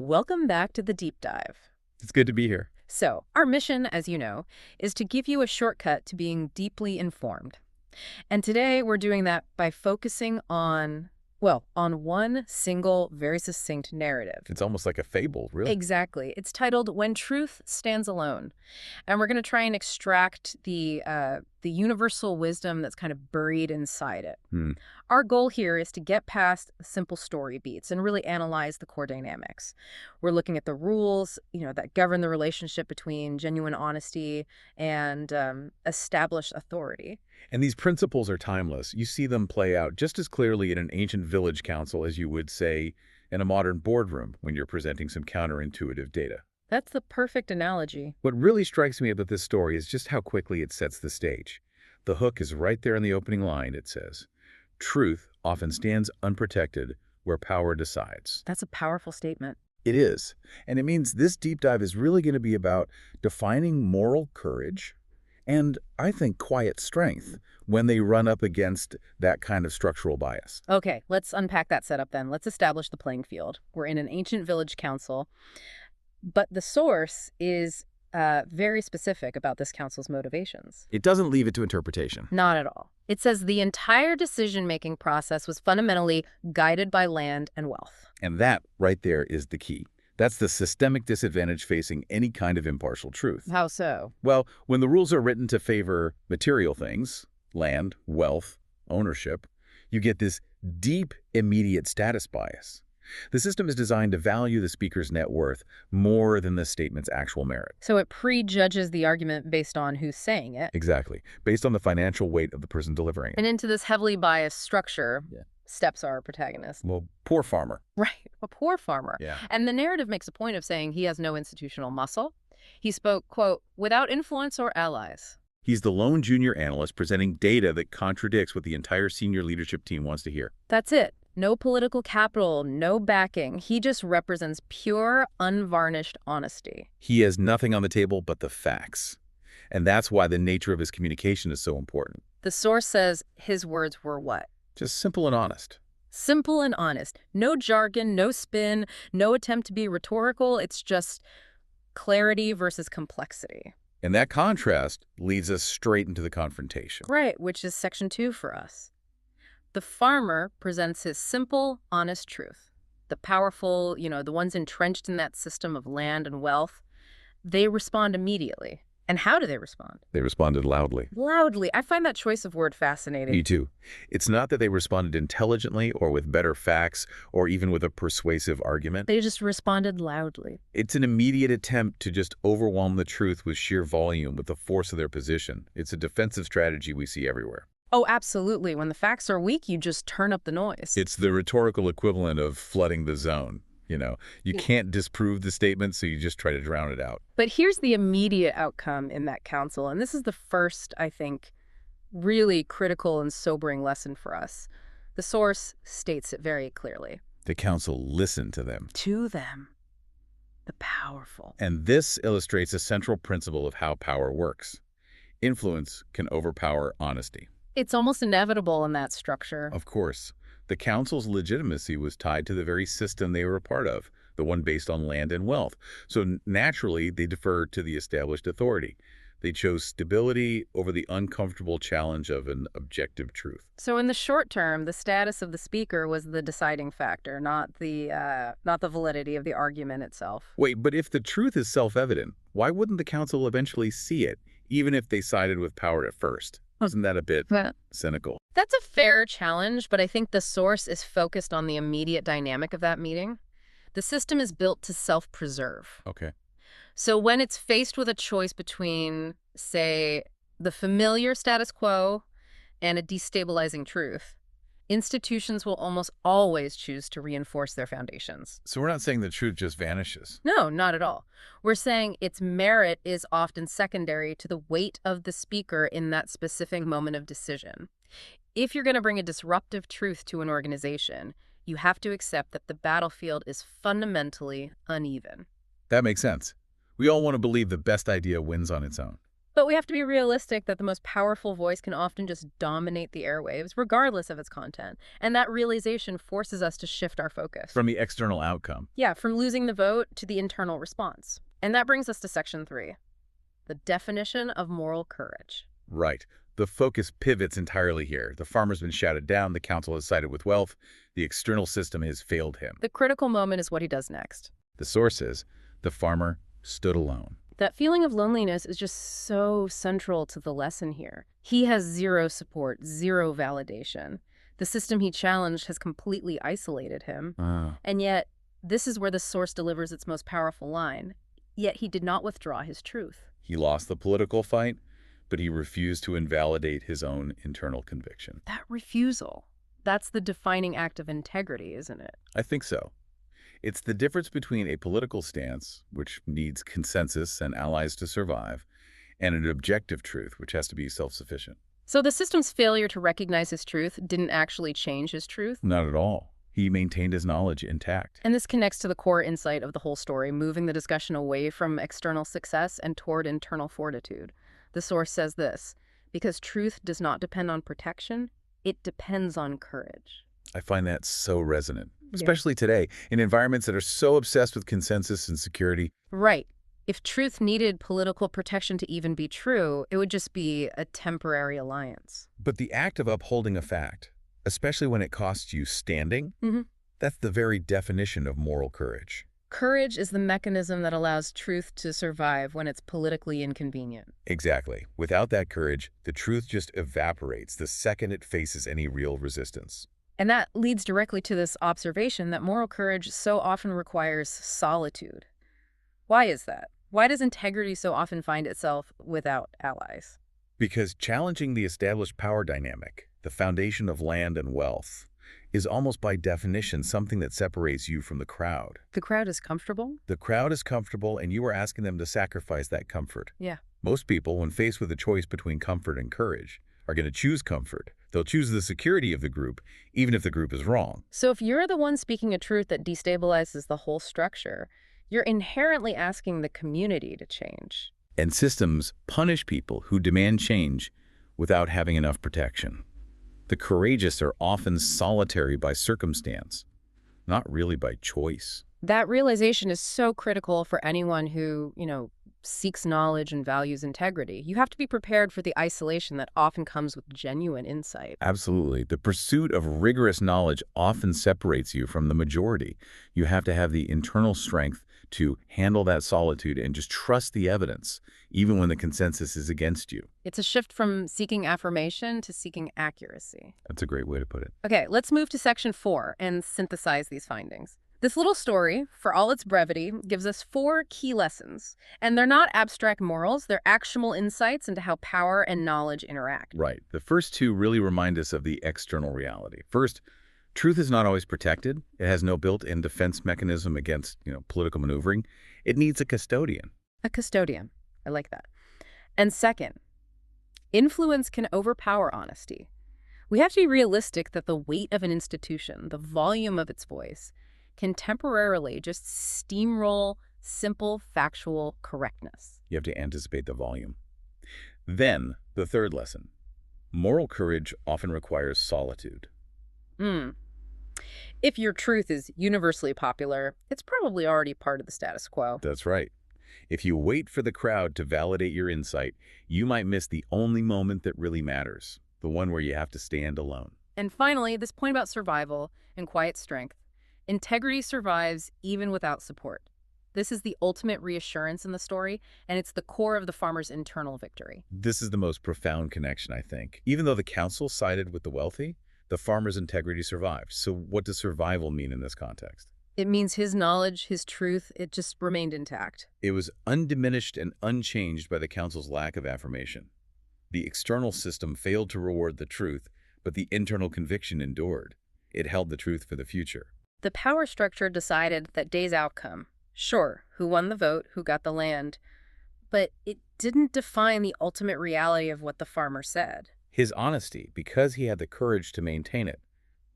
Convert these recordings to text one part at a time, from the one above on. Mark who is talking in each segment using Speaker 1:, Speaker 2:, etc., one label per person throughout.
Speaker 1: Welcome back to the deep dive.
Speaker 2: It's good to be here.
Speaker 1: So, our mission, as you know, is to give you a shortcut to being deeply informed. And today we're doing that by focusing on one single, very succinct narrative.
Speaker 2: It's almost like a fable, really.
Speaker 1: Exactly. It's titled When Truth Stands Alone. And we're going to try and extract the universal wisdom that's kind of buried inside it. Our goal here is to get past simple story beats and really analyze the core dynamics. We're looking at the rules, that govern the relationship between genuine honesty and established authority.
Speaker 2: And these principles are timeless. You see them play out just as clearly in an ancient village council as you would, say, in a modern boardroom when you're presenting some counterintuitive data.
Speaker 1: That's the perfect analogy.
Speaker 2: What really strikes me about this story is just how quickly it sets the stage. The hook is right there in the opening line. It says, "Truth often stands unprotected where power decides."
Speaker 1: That's a powerful statement.
Speaker 2: It is. And it means this deep dive is really going to be about defining moral courage and, I think, quiet strength when they run up against that kind of structural bias.
Speaker 1: Okay, let's unpack that setup then. Let's establish the playing field. We're in an ancient village council, but the source is very specific about this council's motivations.
Speaker 2: It doesn't leave it to interpretation.
Speaker 1: Not at all. It says the entire decision-making process was fundamentally guided by land and wealth.
Speaker 2: And that, right there, is the key. That's the systemic disadvantage facing any kind of impartial truth.
Speaker 1: How so?
Speaker 2: Well, when the rules are written to favor material things, land, wealth, ownership, you get this deep, immediate status bias. The system is designed to value the speaker's net worth more than the statement's actual merit.
Speaker 1: So it prejudges the argument based on who's saying it.
Speaker 2: Exactly, based on the financial weight of the person delivering it.
Speaker 1: And into this heavily biased structure, steps our protagonist.
Speaker 2: Well, poor farmer.
Speaker 1: Right, a poor farmer.
Speaker 2: Yeah.
Speaker 1: And the narrative makes a point of saying he has no institutional muscle. He spoke, quote, without influence or allies.
Speaker 2: He's the lone junior analyst presenting data that contradicts what the entire senior leadership team wants to hear.
Speaker 1: That's it. No political capital, no backing. He just represents pure, unvarnished honesty.
Speaker 2: He has nothing on the table but the facts. And that's why the nature of his communication is so important.
Speaker 1: The source says his words were what?
Speaker 2: Just simple and honest.
Speaker 1: Simple and honest. No jargon, no spin, no attempt to be rhetorical. It's just clarity versus complexity.
Speaker 2: And that contrast leads us straight into the confrontation.
Speaker 1: Right, which is section 2 for us. The farmer presents his simple, honest truth. The powerful, the ones entrenched in that system of land and wealth, they respond immediately. And how do they respond?
Speaker 2: They responded loudly.
Speaker 1: Loudly. I find that choice of word fascinating.
Speaker 2: Me too. It's not that they responded intelligently or with better facts or even with a persuasive argument.
Speaker 1: They just responded loudly.
Speaker 2: It's an immediate attempt to just overwhelm the truth with sheer volume, with the force of their position. It's a defensive strategy we see everywhere.
Speaker 1: Oh, absolutely. When the facts are weak, you just turn up the noise.
Speaker 2: It's the rhetorical equivalent of flooding the zone. You can't disprove the statement, so you just try to drown it out.
Speaker 1: But here's the immediate outcome in that council, and this is the first, I think, really critical and sobering lesson for us. The source states it very clearly.
Speaker 2: The council listened to them.
Speaker 1: To them. The powerful.
Speaker 2: And this illustrates a central principle of how power works. Influence can overpower honesty.
Speaker 1: It's almost inevitable in that structure.
Speaker 2: Of course. The council's legitimacy was tied to the very system they were a part of, the one based on land and wealth. So naturally, they deferred to the established authority. They chose stability over the uncomfortable challenge of an objective truth.
Speaker 1: So in the short term, the status of the speaker was the deciding factor, not the validity of the argument itself.
Speaker 2: Wait, but if the truth is self-evident, why wouldn't the council eventually see it, even if they sided with power at first? Isn't that a bit cynical?
Speaker 1: That's a fair challenge, but I think the source is focused on the immediate dynamic of that meeting. The system is built to self-preserve.
Speaker 2: Okay.
Speaker 1: So when it's faced with a choice between, say, the familiar status quo and a destabilizing truth, institutions will almost always choose to reinforce their foundations.
Speaker 2: So we're not saying the truth just vanishes.
Speaker 1: No, not at all. We're saying its merit is often secondary to the weight of the speaker in that specific moment of decision. If you're going to bring a disruptive truth to an organization, you have to accept that the battlefield is fundamentally uneven.
Speaker 2: That makes sense. We all want to believe the best idea wins on its own.
Speaker 1: But we have to be realistic that the most powerful voice can often just dominate the airwaves, regardless of its content. And that realization forces us to shift our focus.
Speaker 2: From the external outcome.
Speaker 1: Yeah, from losing the vote to the internal response. And that brings us to section 3, the definition of moral courage.
Speaker 2: Right. The focus pivots entirely here. The farmer's been shouted down, the council has sided with wealth, the external system has failed him.
Speaker 1: The critical moment is what he does next.
Speaker 2: The source is, the farmer stood alone.
Speaker 1: That feeling of loneliness is just so central to the lesson here. He has zero support, zero validation. The system he challenged has completely isolated him. And yet, this is where the source delivers its most powerful line. Yet he did not withdraw his truth.
Speaker 2: He lost the political fight, but he refused to invalidate his own internal conviction.
Speaker 1: That refusal, that's the defining act of integrity, isn't it?
Speaker 2: I think so. It's the difference between a political stance, which needs consensus and allies to survive, and an objective truth, which has to be self-sufficient.
Speaker 1: So the system's failure to recognize his truth didn't actually change his truth?
Speaker 2: Not at all. He maintained his knowledge intact.
Speaker 1: And this connects to the core insight of the whole story, moving the discussion away from external success and toward internal fortitude. The source says this, because truth does not depend on protection, it depends on courage.
Speaker 2: I find that so resonant, especially today, in environments that are so obsessed with consensus and security.
Speaker 1: Right. If truth needed political protection to even be true, it would just be a temporary alliance.
Speaker 2: But the act of upholding a fact, especially when it costs you standing,
Speaker 1: Mm-hmm.
Speaker 2: that's the very definition of moral courage.
Speaker 1: Courage is the mechanism that allows truth to survive when it's politically inconvenient.
Speaker 2: Exactly. Without that courage, the truth just evaporates the second it faces any real resistance.
Speaker 1: And that leads directly to this observation that moral courage so often requires solitude. Why is that? Why does integrity so often find itself without allies?
Speaker 2: Because challenging the established power dynamic, the foundation of land and wealth, is almost by definition something that separates you from the crowd.
Speaker 1: The crowd is comfortable?
Speaker 2: The crowd is comfortable, and you are asking them to sacrifice that comfort.
Speaker 1: Yeah.
Speaker 2: Most people, when faced with a choice between comfort and courage, are going to choose comfort. They'll choose the security of the group, even if the group is wrong.
Speaker 1: So if you're the one speaking a truth that destabilizes the whole structure, you're inherently asking the community to change.
Speaker 2: And systems punish people who demand change without having enough protection. The courageous are often solitary by circumstance, not really by choice.
Speaker 1: That realization is so critical for anyone who, seeks knowledge and values integrity. You have to be prepared for the isolation that often comes with genuine insight.
Speaker 2: Absolutely. The pursuit of rigorous knowledge often separates you from the majority. You have to have the internal strength to handle that solitude and just trust the evidence, even when the consensus is against you.
Speaker 1: It's a shift from seeking affirmation to seeking accuracy.
Speaker 2: That's a great way to put it.
Speaker 1: Okay, let's move to section 4 and synthesize these findings. This little story, for all its brevity, gives us 4 key lessons. And they're not abstract morals, they're actionable insights into how power and knowledge interact.
Speaker 2: Right. The first 2 really remind us of the external reality. First, truth is not always protected. It has no built-in defense mechanism against, political maneuvering. It needs a custodian.
Speaker 1: A custodian. I like that. And second, influence can overpower honesty. We have to be realistic that the weight of an institution, the volume of its voice, can temporarily just steamroll simple, factual correctness.
Speaker 2: You have to anticipate the volume. Then, the third lesson. Moral courage often requires solitude.
Speaker 1: If your truth is universally popular, it's probably already part of the status quo.
Speaker 2: That's right. If you wait for the crowd to validate your insight, you might miss the only moment that really matters, the one where you have to stand alone.
Speaker 1: And finally, this point about survival and quiet strength. Integrity survives even without support. This is the ultimate reassurance in the story, and it's the core of the farmer's internal victory.
Speaker 2: This is the most profound connection, I think. Even though the council sided with the wealthy, the farmer's integrity survived. So what does survival mean in this context?
Speaker 1: It means his knowledge, his truth, it just remained intact.
Speaker 2: It was undiminished and unchanged by the council's lack of affirmation. The external system failed to reward the truth, but the internal conviction endured. It held the truth for the future.
Speaker 1: The power structure decided that day's outcome. Sure, who won the vote, who got the land, but it didn't define the ultimate reality of what the farmer said.
Speaker 2: His honesty, because he had the courage to maintain it,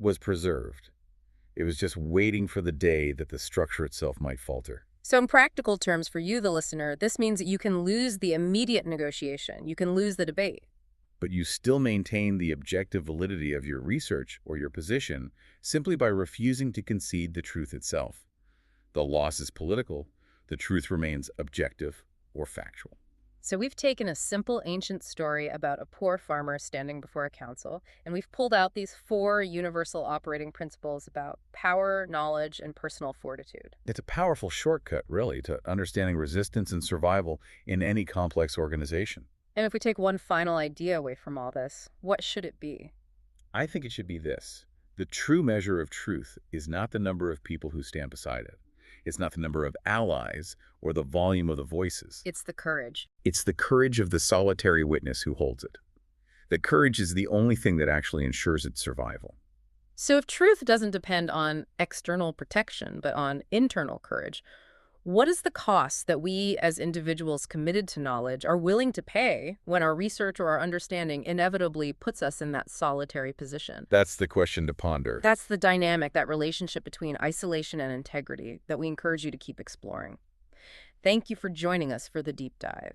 Speaker 2: was preserved. It was just waiting for the day that the structure itself might falter.
Speaker 1: So in practical terms for you, the listener, this means that you can lose the immediate negotiation. You can lose the debate.
Speaker 2: But you still maintain the objective validity of your research or your position simply by refusing to concede the truth itself. The loss is political. The truth remains objective or factual.
Speaker 1: So we've taken a simple ancient story about a poor farmer standing before a council, and we've pulled out these four universal operating principles about power, knowledge, and personal fortitude.
Speaker 2: It's a powerful shortcut, really, to understanding resistance and survival in any complex organization.
Speaker 1: And if we take one final idea away from all this, what should it be?
Speaker 2: I think it should be this. The true measure of truth is not the number of people who stand beside it. It's not the number of allies or the volume of the voices.
Speaker 1: It's the courage.
Speaker 2: It's the courage of the solitary witness who holds it. That courage is the only thing that actually ensures its survival.
Speaker 1: So if truth doesn't depend on external protection, but on internal courage, what is the cost that we as individuals committed to knowledge are willing to pay when our research or our understanding inevitably puts us in that solitary position?
Speaker 2: That's the question to ponder.
Speaker 1: That's the dynamic, that relationship between isolation and integrity that we encourage you to keep exploring. Thank you for joining us for the deep dive.